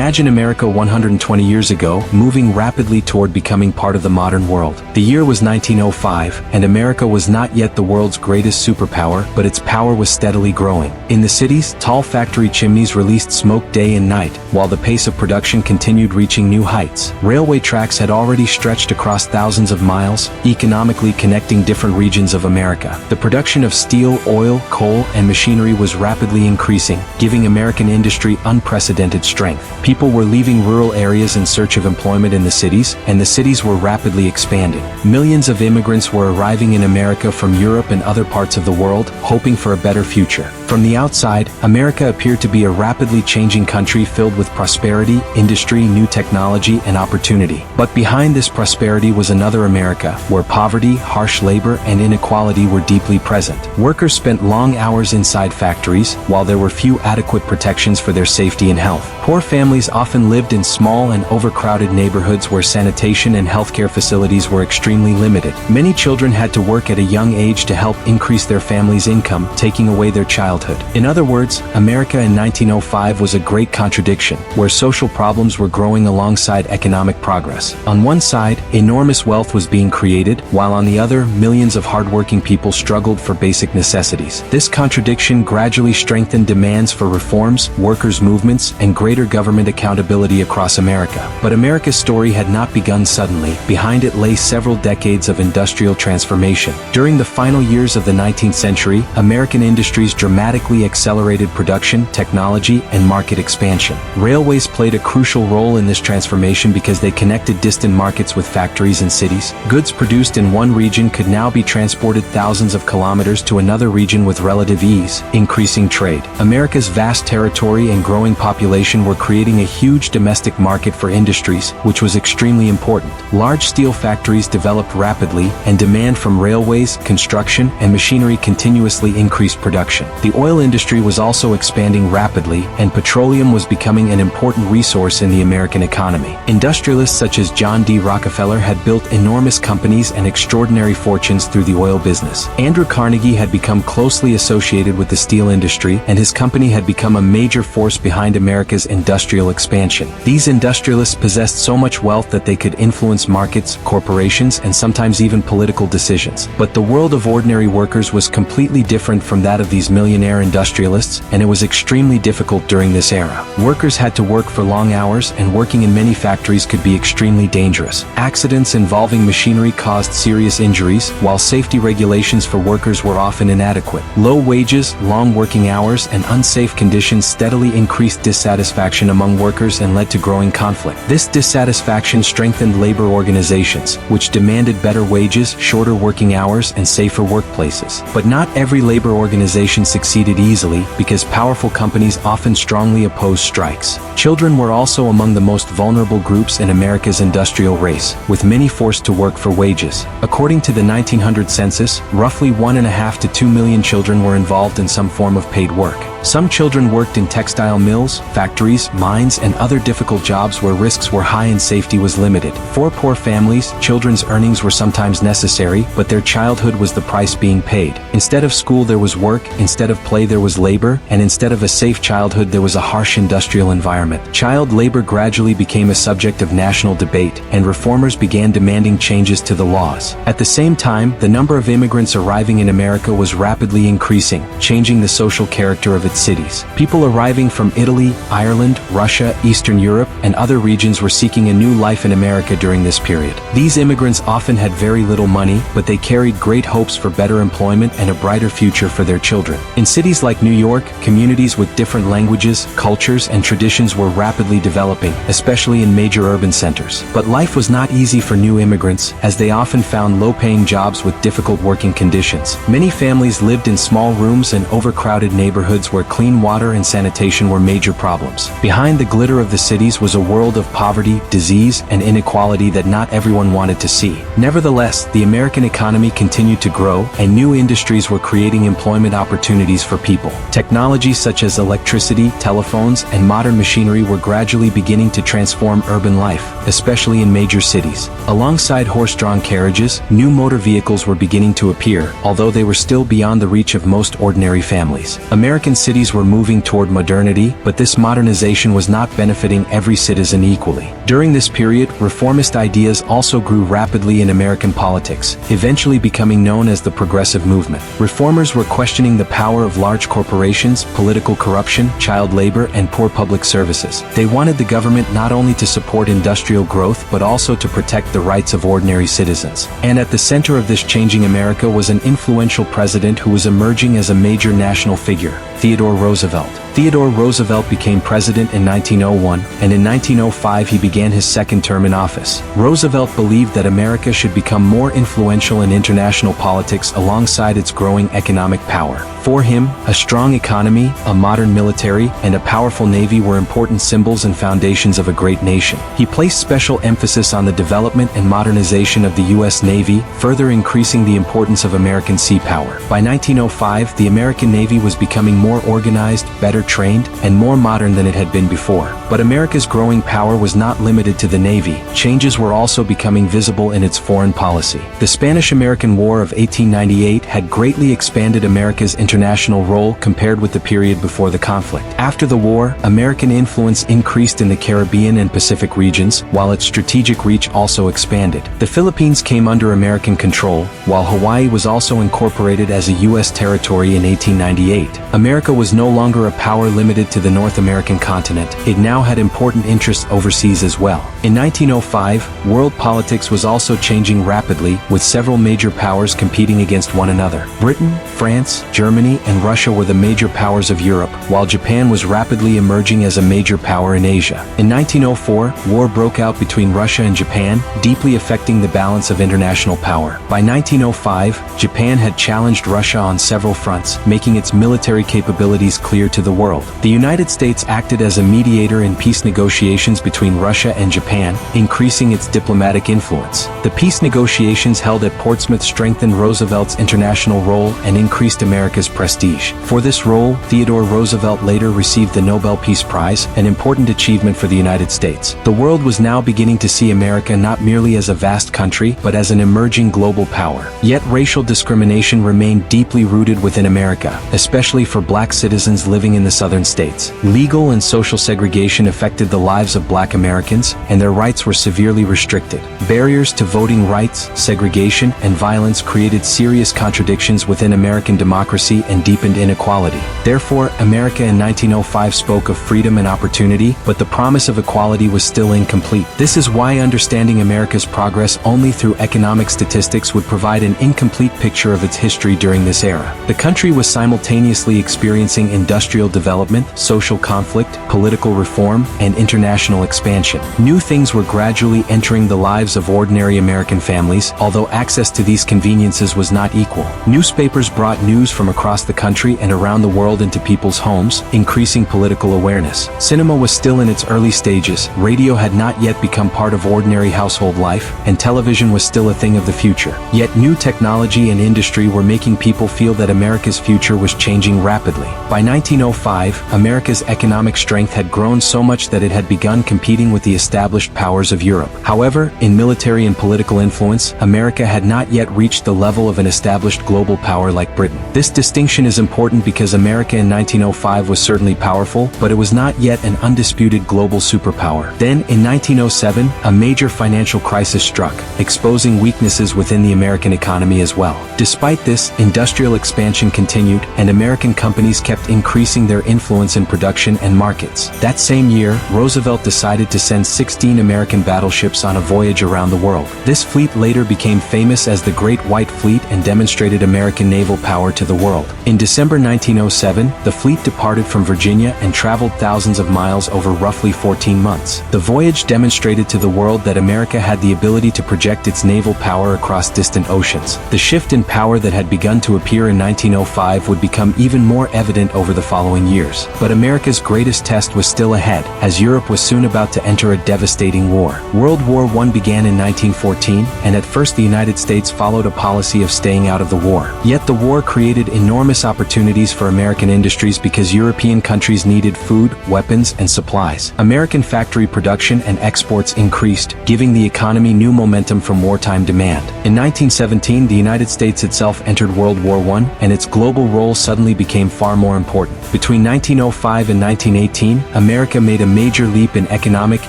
Imagine America 120 years ago, moving rapidly toward becoming part of the modern world. The year was 1905, and America was not yet the world's greatest superpower, but its power was steadily growing. In the cities, tall factory chimneys released smoke day and night, while the pace of production continued reaching new heights. Railway tracks had already stretched across thousands of miles, economically connecting different regions of America. The production of steel, oil, coal, and machinery was rapidly increasing, giving American industry unprecedented strength. People were leaving rural areas in search of employment in the cities, and the cities were rapidly expanding. Millions of immigrants were arriving in America from Europe and other parts of the world, hoping for a better future. From the outside, America appeared to be a rapidly changing country filled with prosperity, industry, new technology, and opportunity. But behind this prosperity was another America, where poverty, harsh labor, and inequality were deeply present. Workers spent long hours inside factories, while there were few adequate protections for their safety and health. Poor families often lived in small and overcrowded neighborhoods where sanitation and healthcare facilities were extremely limited. Many children had to work at a young age to help increase their family's income, taking away their childhood. In other words, America in 1905 was a great contradiction, where social problems were growing alongside economic progress. On one side, enormous wealth was being created, while on the other, millions of hardworking people struggled for basic necessities. This contradiction gradually strengthened demands for reforms, workers' movements, and greater government accountability across America. But America's story had not begun suddenly. Behind it lay several decades of industrial transformation. During the final years of the 19th century, American industries dramatically accelerated production, technology, and market expansion. Railways played a crucial role in this transformation because they connected distant markets with factories and cities. Goods produced in one region could now be transported thousands of kilometers to another region with relative ease, increasing trade. America's vast territory and growing population were creating a huge domestic market for industries, which was extremely important. Large steel factories developed rapidly, and demand from railways, construction, and machinery continuously increased production. The oil industry was also expanding rapidly, and petroleum was becoming an important resource in the American economy. Industrialists such as John D. Rockefeller had built enormous companies and extraordinary fortunes through the oil business. Andrew Carnegie had become closely associated with the steel industry, and his company had become a major force behind America's industrial expansion. These industrialists possessed so much wealth that they could influence markets, corporations, and sometimes even political decisions. But the world of ordinary workers was completely different from that of these millionaire industrialists, and it was extremely difficult during this era. Workers had to work for long hours, and working in many factories could be extremely dangerous. Accidents involving machinery caused serious injuries, while safety regulations for workers were often inadequate. Low wages, long working hours, and unsafe conditions steadily increased dissatisfaction among workers and led to growing conflict. This dissatisfaction strengthened labor organizations, which demanded better wages, shorter working hours, and safer workplaces. But not every labor organization succeeded easily, because powerful companies often strongly opposed strikes. Children were also among the most vulnerable groups in America's industrial race, with many forced to work for wages. According to the 1900 census, roughly 1.5 to 2 million children were involved in some form of paid work. Some children worked in textile mills, factories, mines, and other difficult jobs where risks were high and safety was limited. For poor families, children's earnings were sometimes necessary, but their childhood was the price being paid. Instead of school there was work, instead of play there was labor, and instead of a safe childhood there was a harsh industrial environment. Child labor gradually became a subject of national debate, and reformers began demanding changes to the laws. At the same time, the number of immigrants arriving in America was rapidly increasing, changing the social character of its cities. People arriving from Italy, Ireland, Russia, Eastern Europe, and other regions were seeking a new life in America during this period. These immigrants often had very little money, but they carried great hopes for better employment and a brighter future for their children. In cities like New York, communities with different languages, cultures, and traditions were rapidly developing, especially in major urban centers. But life was not easy for new immigrants, as they often found low-paying jobs with difficult working conditions. Many families lived in small rooms and overcrowded neighborhoods where clean water and sanitation were major problems. Behind the glitter of the cities was a world of poverty, disease, and inequality that not everyone wanted to see. Nevertheless, the American economy continued to grow, and new industries were creating employment opportunities for people. Technologies such as electricity, telephones, and modern machinery were gradually beginning to transform urban life, especially in major cities. Alongside horse-drawn carriages, new motor vehicles were beginning to appear, although they were still beyond the reach of most ordinary families. American cities were moving toward modernity, but this modernization was not benefiting every citizen equally. During this period, reformist ideas also grew rapidly in American politics, eventually becoming known as the Progressive Movement. Reformers were questioning the power of large corporations, political corruption, child labor, and poor public services. They wanted the government not only to support industrial growth but also to protect the rights of ordinary citizens. And at the center of this changing America was an influential president who was emerging as a major national figure, Theodore Roosevelt. Theodore Roosevelt became president in 1901, and in 1905 he began his second term in office. Roosevelt believed that America should become more influential in international politics alongside its growing economic power. For him, a strong economy, a modern military, and a powerful navy were important symbols and foundations of a great nation. He placed special emphasis on the development and modernization of the U.S. Navy, further increasing the importance of American sea power. By 1905, the American Navy was becoming more organized, better trained, and more modern than it had been before. But America's growing power was not limited to the Navy. Changes were also becoming visible in its foreign policy. The Spanish-American War of 1898 had greatly expanded America's international role compared with the period before the conflict. After the war, American influence increased in the Caribbean and Pacific regions, while its strategic reach also expanded. The Philippines came under American control, while Hawaii was also incorporated as a U.S. territory in 1898. America was no longer a power limited to the North American continent. It now had important interests overseas as well. In 1905, world politics was also changing rapidly, with several major powers competing against one another. Britain, France, Germany, and Russia were the major powers of Europe, while Japan was rapidly emerging as a major power in Asia. In 1904, war broke out between Russia and Japan, deeply affecting the balance of international power. By 1905, Japan had challenged Russia on several fronts, making its military capabilities clear to the world. The United States acted as a mediator in peace negotiations between Russia and Japan, increasing its diplomatic influence. The peace negotiations held at Portsmouth strengthened Roosevelt's international role and increased America's prestige. For this role, Theodore Roosevelt later received the Nobel Peace Prize, an important achievement for the United States. The world was now beginning to see America not merely as a vast country, but as an emerging global power. Yet racial discrimination remained deeply rooted within America, especially for black citizens living in the southern states. Legal and social segregation affected the lives of black Americans, and their rights were severely restricted. Barriers to voting rights, segregation, and violence created serious contradictions within American democracy and deepened inequality. Therefore, America in 1905 spoke of freedom and opportunity, but the promise of equality was still incomplete. This is why understanding America's progress only through economic statistics would provide an incomplete picture of its history during this era. The country was simultaneously experiencing industrial development, social conflict, political reform, and international expansion. New things were gradually entering the lives of ordinary American families, although access to these conveniences was not equal. Newspapers brought news from across the country and around the world into people's homes, increasing political awareness. Cinema was still in its early stages, radio had not yet become part of ordinary household life, and television was still a thing of the future. Yet new technology and industry were making people feel that America's future was changing rapidly. By 1905, America's economic strength had grown so much that it had begun competing with the established powers of Europe. However, in military and political influence, America had not yet reached the level of an established global power like Britain. This distinction is important because America in 1905 was certainly powerful, but it was not yet an undisputed global superpower. Then, in 1907, a major financial crisis struck, exposing weaknesses within the American economy as well. Despite this, industrial expansion continued, and American companies kept increasing their influence in production and markets. That same year, Roosevelt decided to send 16 American battleships on a voyage around the world. This fleet later became famous as the Great White Fleet and demonstrated American naval power to the world. In December 1907, the fleet departed from Virginia and traveled thousands of miles over roughly 14 months. The voyage demonstrated to the world that America had the ability to project its naval power across distant oceans. The shift in power that had begun to appear in 1905 would become even more evident over the following years. But America's greatest test was still ahead, as Europe was soon about to enter a devastating war. World War I began in 1914, and at first the United States followed a policy of staying out of the war. Yet the war created enormous opportunities for American industries because European countries needed food, weapons, and supplies. American factory production and exports increased, giving the economy new momentum from wartime demand. In 1917, the United States itself entered World War I, and its global role suddenly became far more important. Between Between 1905 and 1918, America made a major leap in economic,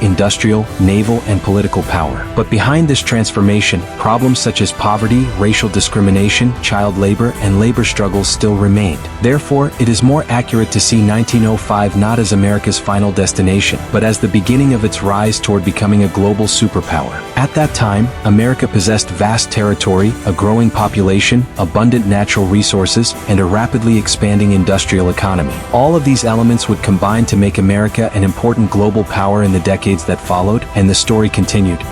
industrial, naval, and political power. But behind this transformation, problems such as poverty, racial discrimination, child labor, and labor struggles still remained. Therefore, it is more accurate to see 1905 not as America's final destination, but as the beginning of its rise toward becoming a global superpower. At that time, America possessed vast territory, a growing population, abundant natural resources, and a rapidly expanding industrial economy. All of these elements would combine to make America an important global power in the decades that followed, and the story continued.